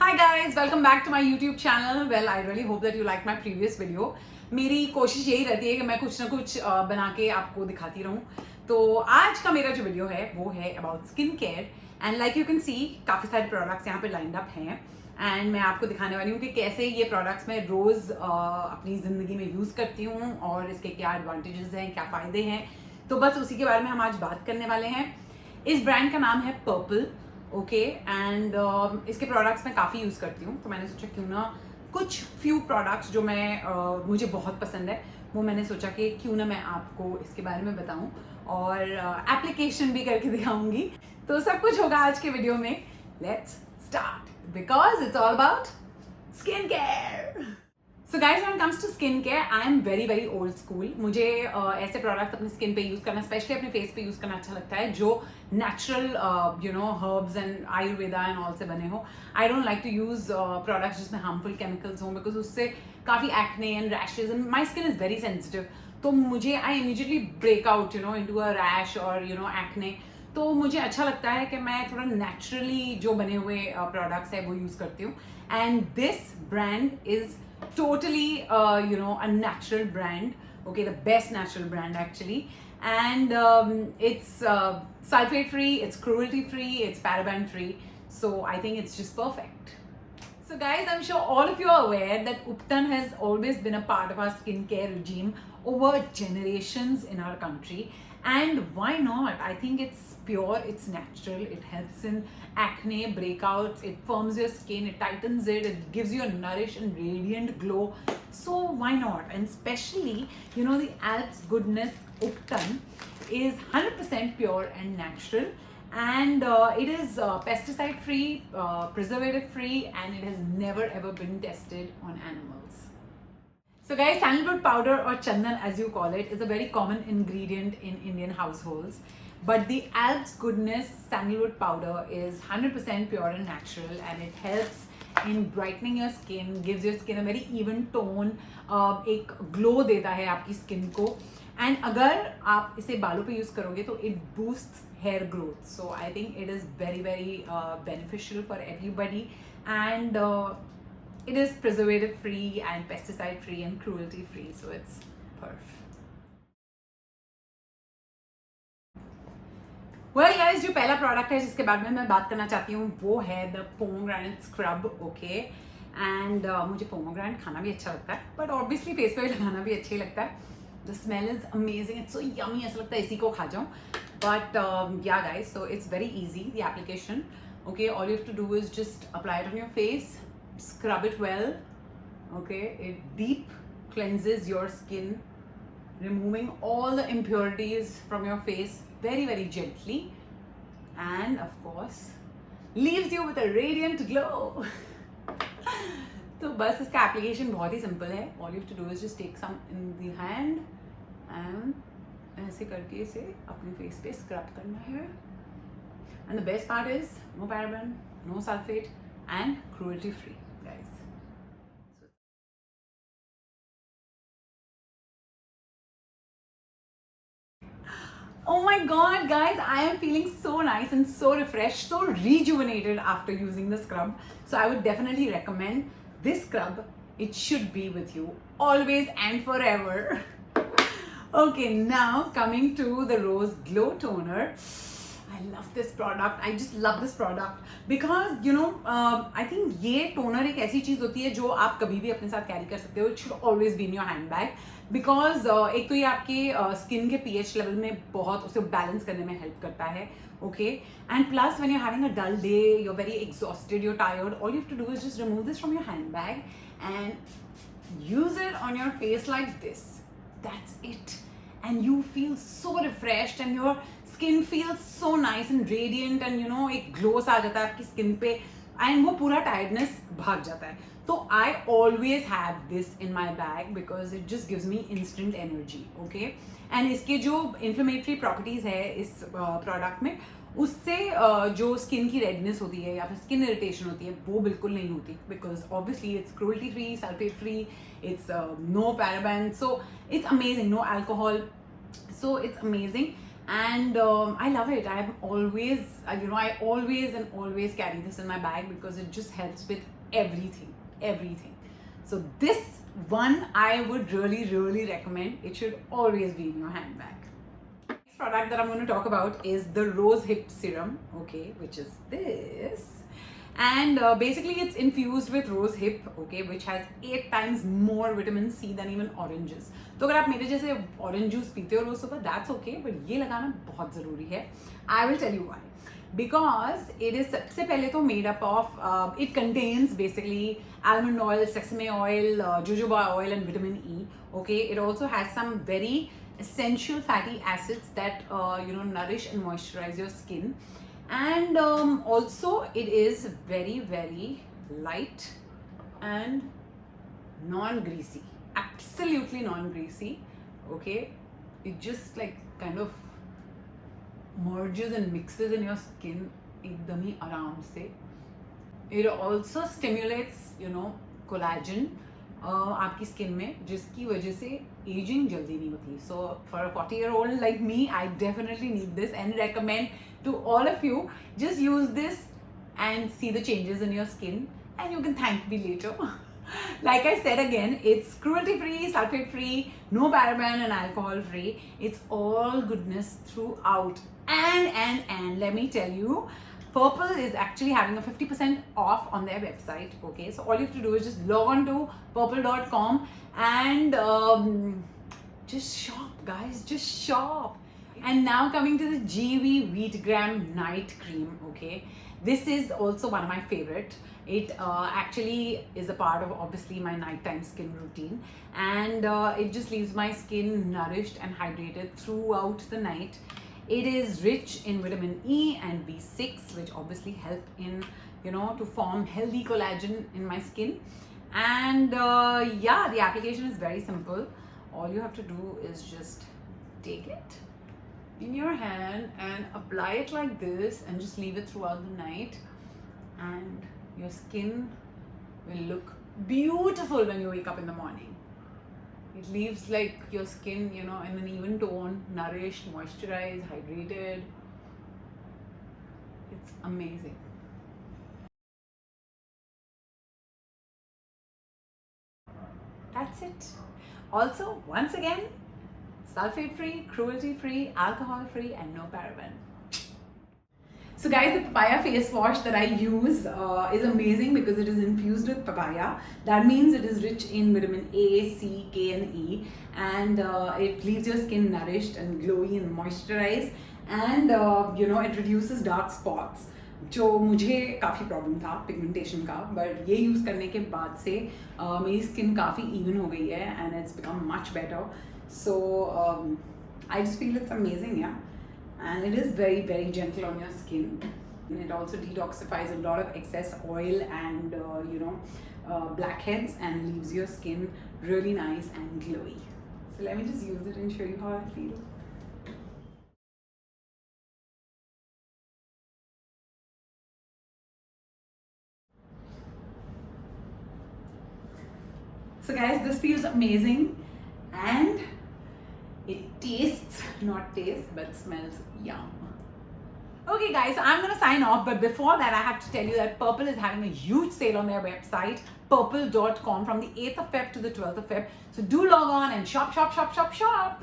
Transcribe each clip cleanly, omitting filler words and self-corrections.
Hi guys, welcome back to my YouTube channel. Well, I really hope that you liked my previous video. मेरी कोशिश यही रहती है कि मैं कुछ ना कुछ बना के आपको दिखाती रहूं. तो आज का मेरा जो वीडियो है वो है about skin care and like you can see काफ़ी सारे प्रोडक्ट्स यहाँ पे लाइंड अप हैं एंड मैं आपको दिखाने वाली हूँ कि कैसे ये प्रोडक्ट्स मैं रोज़ अपनी ज़िंदगी में यूज़ करती हूँ और इसके क्या एडवांटेजेस हैं, क्या फ़ायदे हैं. तो बस उसी के बारे में हम आज बात करने वाले हैं. इस ब्रांड का नाम है पर्पल. ओके एंड इसके प्रोडक्ट्स मैं काफ़ी यूज़ करती हूँ, तो मैंने सोचा क्यों ना कुछ फ्यू प्रोडक्ट्स जो मैं मुझे बहुत पसंद है वो मैंने सोचा कि क्यों ना मैं आपको इसके बारे में बताऊँ और एप्लीकेशन भी करके दिखाऊंगी. तो सब कुछ होगा आज के वीडियो में. Let's start because it's all about skin care. So guys when comes to skin care I am very old school. मुझे ऐसे प्रोडक्ट्स अपनी स्किन पे यूज़ करना, स्पेशली अपने फेस पे यूज़ करना अच्छा लगता है जो natural herbs and Ayurveda and all से बने हो. I don't like to use products जिसमें हार्मफुल केमिकल्स हों बिकॉज उससे काफ़ी acne and rashes and my skin is very sensitive. तो मुझे I immediately break out into a rash और एक्ने. तो मुझे अच्छा लगता है कि मैं थोड़ा नेचुरली जो बने हुए प्रोडक्ट्स है वो यूज़ करती हूँ. And this brand is totally a natural brand. Okay, the best natural brand actually. And it's sulfate free, it's cruelty free, it's paraben free, so I think it's just perfect. So guys, I'm sure all of you are aware that Upton has always been a part of our skincare regime over generations in our country. And why not? I think it's pure, it's natural, it helps in acne, breakouts, it firms your skin, it tightens it, it gives you a nourished and radiant glow. So why not? And especially, the Alps Goodness Upton is 100% pure and natural. And it is pesticide free, preservative free, and it has never ever been tested on animals. So guys, sandalwood powder or chandan as you call it is a very common ingredient in Indian households. But the Alps Goodness sandalwood powder is 100% pure and natural, and it helps in brightening your skin, gives your skin a very even tone, एक glow देता है आपकी skin को. And अगर आप इसे बालों पे यूज़ करोगे तो it boosts hair growth. So I think it is very beneficial for everybody. And it is preservative free and pesticide free and cruelty free, so it's perfect. Well guys, जो पहला product है जिसके बारे में मैं बात करना चाहती हूँ वो है the pomegranate scrub. Okay and मुझे पोमोग्रेनेट खाना भी अच्छा लगता है, बट ऑब्वियसली फेस पे भी लगाना भी अच्छा ही लगता है. The smell is amazing, it's so yummy, ऐसा लगता है इसी को खा जाऊँ. But yeah guys, so it's very easy the application. Okay, all you have to do is just apply it on your face, scrub it well. Okay, it deep cleanses your skin, removing all the impurities from your face very gently, and of course leaves you with a radiant glow. तो बस इसका application बहुत ही simple है. All you have to do is just take some in the hand and ऐसे करके इसे अपने फेस पे स्क्रब करना है. And the best part is no paraben, no sulphate and cruelty free, guys. Oh my god guys, I am feeling so nice and so refreshed, so rejuvenated after using the scrub. So I would definitely recommend this scrub. It should be with you always and forever. Okay, now coming to the Rose Glow Toner. I love this product. I just love this product because I think ये toner एक ऐसी चीज़ होती है जो आप कभी भी अपने साथ कैरी कर सकते हो. It should always be in your handbag because एक तो ये आपके स्किन के pH लेवल में बहुत उसे बैलेंस करने में हेल्प करता है. Okay, and plus when you're having a dull day, you're very exhausted, you're tired, all you have to do is just remove this from your handbag and use it on your face like this. That's it, and you feel so refreshed and your skin feels so nice and radiant and एक glow सा आ जाता है आपकी skin पे and वो पूरा tiredness भाग जाता है. तो I always have this in my bag because it just gives me instant energy. Okay, and इसके जो इन्फ्लेमेटरी प्रॉपर्टीज है इस प्रोडक्ट में, उससे जो स्किन की रेडनेस होती है या फिर स्किन इरिटेशन होती है वो बिल्कुल नहीं होती because obviously it's cruelty free, sulphate free, it's no paraben, so it's amazing, no alcohol, so it's amazing. and I love it. I'm always, I always and always carry this in my bag because it just helps with everything. So this one I would really recommend. It should always be in your handbag. Next product that I'm going to talk about is the Rose Hip Serum, okay, which is this. And basically it's infused with rose hip, okay, which has 8 times more vitamin C than even oranges. तो अगर आप मेरे जैसे orange juice पीते हो रोज सुबह, that's okay, but ये लगाना बहुत ज़रूरी है. I will tell you why. Because it is सबसे पहले तो made up of it contains basically almond oil, sesame oil, jojoba oil and vitamin E. Okay, it also has some very essential fatty acids that nourish and moisturize your skin. And also it is very light and non-greasy, absolutely non-greasy. Okay, it just like kind of merges and mixes in your skin एकदम ही आराम से. It also stimulates collagen आपकी skin में, जिसकी वजह से ageing जल्दी नहीं होती. So for a 40-year-old like me, I definitely need this and recommend to all of you, just use this and see the changes in your skin and you can thank me later. Like I said again, it's cruelty free, sulfate free, no paraben and alcohol free. It's all goodness throughout. And let me tell you, Purple is actually having a 50% off on their website. Okay, so all you have to do is just log on to purple.com and just shop, guys, just shop. And now coming to the GV Wheat Gram Night Cream. Okay, this is also one of my favorite. It actually is a part of obviously my nighttime skin routine, and it just leaves my skin nourished and hydrated throughout the night. It is rich in vitamin E and B6, which obviously help in to form healthy collagen in my skin. And yeah, the application is very simple. All you have to do is just take it in your hand and apply it like this and just leave it throughout the night, and your skin will look beautiful when you wake up in the morning. It leaves like your skin in an even tone, nourished, moisturized, hydrated. It's amazing. That's it. Also, once again, sulfate free, cruelty free, alcohol free and no paraben. So guys, the papaya face wash that I use is amazing because it is infused with papaya. That means it is rich in vitamin A, C, K and E, and it leaves your skin nourished and glowy and moisturized, and it reduces dark spots, जो मुझे काफ़ी problem था pigmentation का, but ये use करने के बाद से मेरी स्किन काफ़ी इवन हो गई है and it's become much better. So I just feel it's amazing, yeah. And it is very gentle on your skin, and it also detoxifies a lot of excess oil and blackheads and leaves your skin really nice and glowy. So let me just use it and show you how I feel. So guys, this feels amazing and it tastes, not taste, but smells yum. Okay guys, so I'm gonna sign off, but before that I have to tell you that Purple is having a huge sale on their website, purple.com, from the 8th of Feb to the 12th of Feb. So do log on and shop.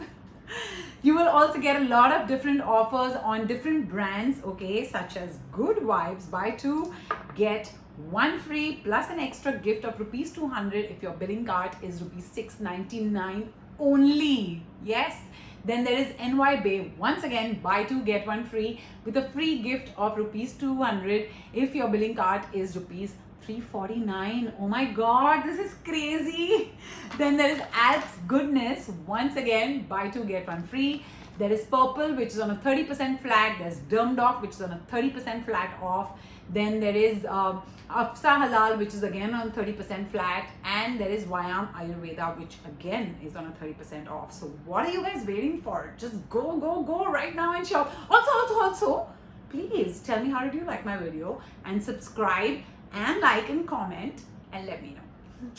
You will also get a lot of different offers on different brands, okay, such as Good Vibes, buy 2, get 1 free, plus an extra gift of rupees 200 if your billing card is rupees 699 only. Yes. Then there is NY Babe. Once again, buy 2 get 1 free with a free gift of rupees 200 if your billing card is rupees 349. Oh my god, this is crazy. Then there is Alps Goodness. Once again, buy 2 get 1 free. There is Purple, which is on a 30% flat. There's Dermdoc, which is on a 30% flat off. Then there is Afsa Halal, which is again on 30% flat. And there is Vayam Ayurveda, which again is on a 30% off. So what are you guys waiting for? Just go right now and shop. Also, please tell me how did you like my video, and subscribe and like and comment and let me know.